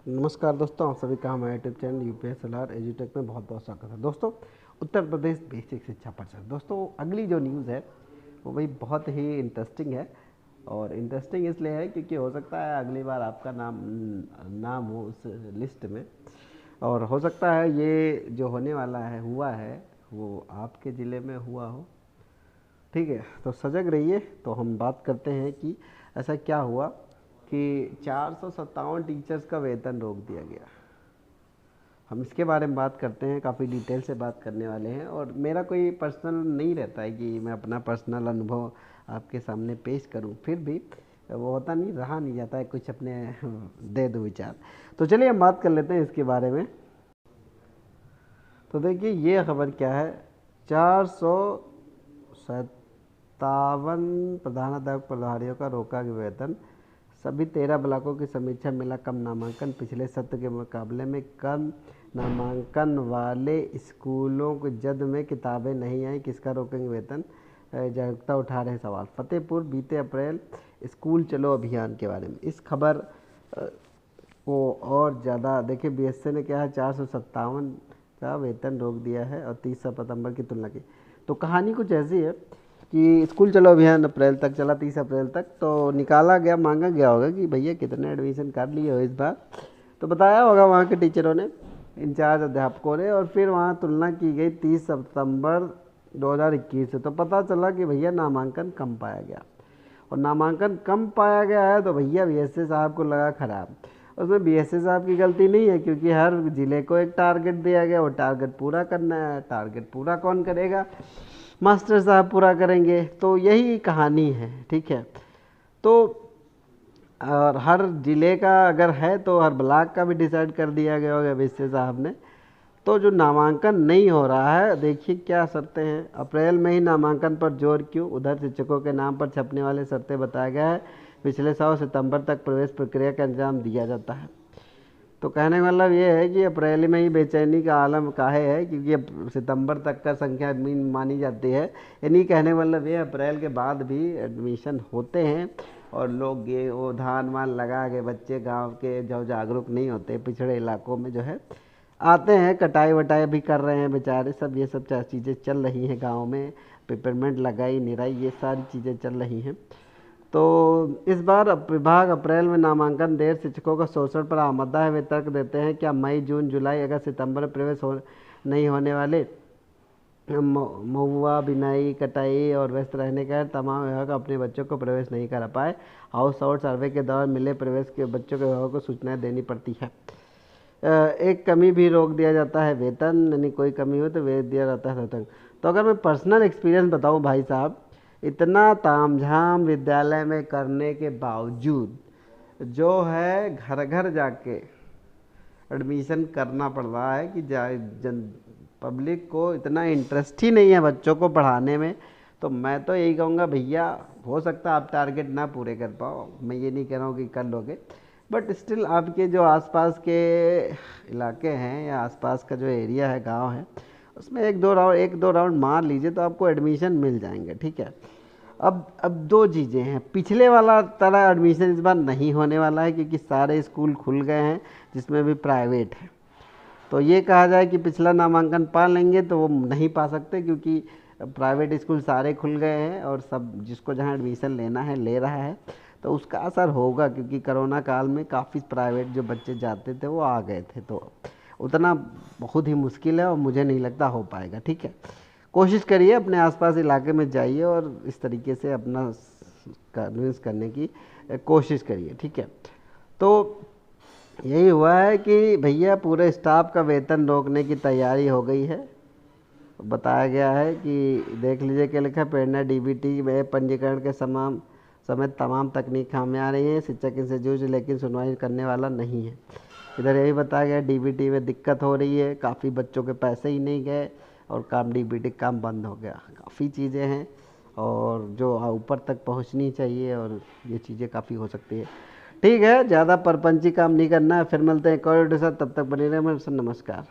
नमस्कार दोस्तों, आप सभी का हमारे यूट्यूब चैनल यूपीएस एलआर एजुटेक में बहुत बहुत स्वागत है। दोस्तों, उत्तर प्रदेश बेसिक शिक्षा परिषद। दोस्तों, अगली जो न्यूज़ है वो भाई बहुत ही इंटरेस्टिंग है। और इंटरेस्टिंग इसलिए है क्योंकि हो सकता है अगली बार आपका नाम हो उस लिस्ट में, और हो सकता है ये जो होने वाला है हुआ है वो आपके ज़िले में हुआ हो। ठीक है, तो सजग रहिए। तो हम बात करते हैं कि ऐसा क्या हुआ कि 457 टीचर्स का वेतन रोक दिया गया। हम इसके बारे में बात करते हैं, काफ़ी डिटेल से बात करने वाले हैं। और मेरा कोई पर्सनल नहीं रहता है कि मैं अपना पर्सनल अनुभव आपके सामने पेश करूं, फिर भी वो होता नहीं, रहा नहीं जाता है, कुछ अपने दे दो विचार। तो चलिए हम बात कर लेते हैं इसके बारे में। तो देखिए ये खबर क्या है। 457 प्रधानाध्यापक प्रभारियों का रोका गया वेतन। सभी 13 ब्लॉकों की समीक्षा मिला कम नामांकन। पिछले सत्र के मुकाबले में कम नामांकन वाले स्कूलों को जद में किताबें नहीं आई, किसका रोकेंगे वेतन। जागरूकता उठा रहे सवाल। फतेहपुर बीते अप्रैल स्कूल चलो अभियान के बारे में इस खबर को और ज़्यादा देखिए। बीएससी ने क्या है, 457 का वेतन रोक दिया है और 30 सितंबर की तुलना की। तो कहानी कुछ ऐसी है कि स्कूल चलो अभियान अप्रैल तक चला, 30 अप्रैल तक। तो निकाला गया, मांगा गया होगा कि भैया कितने एडमिशन कर लिए हो इस बार। तो बताया होगा वहाँ के टीचरों ने, इंचार्ज अध्यापकों ने, और फिर वहाँ तुलना की गई 30 सितंबर 2021 से। तो पता चला कि भैया नामांकन कम पाया गया। और नामांकन कम पाया गया है तो भैया बीएससी साहब को लगा खराब। उसमें बीएससी साहब की गलती नहीं है, क्योंकि हर जिले को एक टारगेट दिया गया, वो टारगेट पूरा करना है। टारगेट पूरा कौन करेगा? मास्टर साहब पूरा करेंगे। तो यही कहानी है, ठीक है। तो और हर जिले का अगर है तो हर ब्लॉक का भी डिसाइड कर दिया गया होगा बीएससी साहब ने। तो जो नामांकन नहीं हो रहा है, देखिए क्या शर्तें हैं। अप्रैल में ही नामांकन पर जोर क्यों? उधर शिक्षकों के नाम पर छपने वाले शर्तें बताया गया है। पिछले साल सितंबर तक प्रवेश प्रक्रिया का इंतजाम दिया जाता है। तो कहने का मतलब ये है कि अप्रैल में ही बेचैनी का आलम काहे है, क्योंकि अब सितंबर तक का संख्या मीन मानी जाती है। यानी कहने का मतलब ये अप्रैल के बाद भी एडमिशन होते हैं। और लोग ये वो धान वान लगा के बच्चे गांव के जो जागरूक नहीं होते, पिछड़े इलाकों में जो है आते हैं, कटाई वटाई भी कर रहे हैं बेचारे सब। ये सब चीज़ें चल रही हैं गांव में, पेपरमेंट लगाई निराई, ये सारी चीज़ें चल रही हैं। तो इस बार विभाग अप्रैल में नामांकन देर, शिक्षकों का शोषण पर आमदा है। वे तर्क देते हैं क्या मई जून जुलाई अगस्त सितंबर में प्रवेश नहीं होने वाले। महुआ बिनाई कटाई और व्यस्त रहने के कारण तमाम विभाग अपने बच्चों को प्रवेश नहीं करा पाए। हाउस और सर्वे के दौरान मिले प्रवेश के बच्चों के विभागों को सूचनाएं देनी पड़ती है। एक कमी भी रोक दिया जाता है वेतन, यानी कोई कमी हो तो वेतन दिया जाता है वेतन। तो अगर मैं पर्सनल एक्सपीरियंस बताऊं भाई साहब, इतना तामझाम विद्यालय में करने के बावजूद जो है घर घर जाके एडमिशन करना पड़ रहा है कि पब्लिक को इतना इंटरेस्ट ही नहीं है बच्चों को पढ़ाने में। तो मैं तो यही कहूँगा भैया, हो सकता है आप टारगेट ना पूरे कर पाओ, मैं ये नहीं कह रहा हूँ कि कर लोगे, बट स्टिल आपके जो आसपास के इलाके हैं या आसपास का जो एरिया है, गांव है, उसमें एक दो राउंड मार लीजिए तो आपको एडमिशन मिल जाएंगे, ठीक है। अब दो चीज़ें हैं। पिछले वाला तरह एडमिशन इस बार नहीं होने वाला है, क्योंकि सारे स्कूल खुल गए हैं जिसमें भी प्राइवेट है। तो ये कहा जाए कि पिछला नामांकन पा लेंगे तो वो नहीं पा सकते, क्योंकि प्राइवेट स्कूल सारे खुल गए हैं और सब जिसको जहाँ एडमिशन लेना है ले रहा है। तो उसका असर होगा, क्योंकि कोरोना काल में काफ़ी प्राइवेट जो बच्चे जाते थे वो आ गए थे। तो उतना बहुत ही मुश्किल है और मुझे नहीं लगता हो पाएगा, ठीक है। कोशिश करिए, अपने आसपास इलाके में जाइए और इस तरीके से अपना कन्विंस करने की कोशिश करिए, ठीक है। तो यही हुआ है कि भैया पूरे स्टाफ का वेतन रोकने की तैयारी हो गई है। बताया गया है कि देख लीजिए क्या लिखा है, प्रेरणा डीबीटी में पंजीकरण के समेत तमाम तकनीक खामियां आ रही हैं। शिक्षक इनसे जूझ लेकिन सुनवाई करने वाला नहीं है। इधर यही बताया गया डीबीटी में दिक्कत हो रही है, काफ़ी बच्चों के पैसे ही नहीं गए और काम डीबीटी काम बंद हो गया। काफ़ी चीज़ें हैं और जो ऊपर तक पहुंचनी चाहिए, और ये चीज़ें काफ़ी हो सकती है। ठीक है, ज़्यादा परपंची काम नहीं करना है। फिर मिलते हैं एक और वीडियो के साथ, तब तक बने रहे। नमस्कार।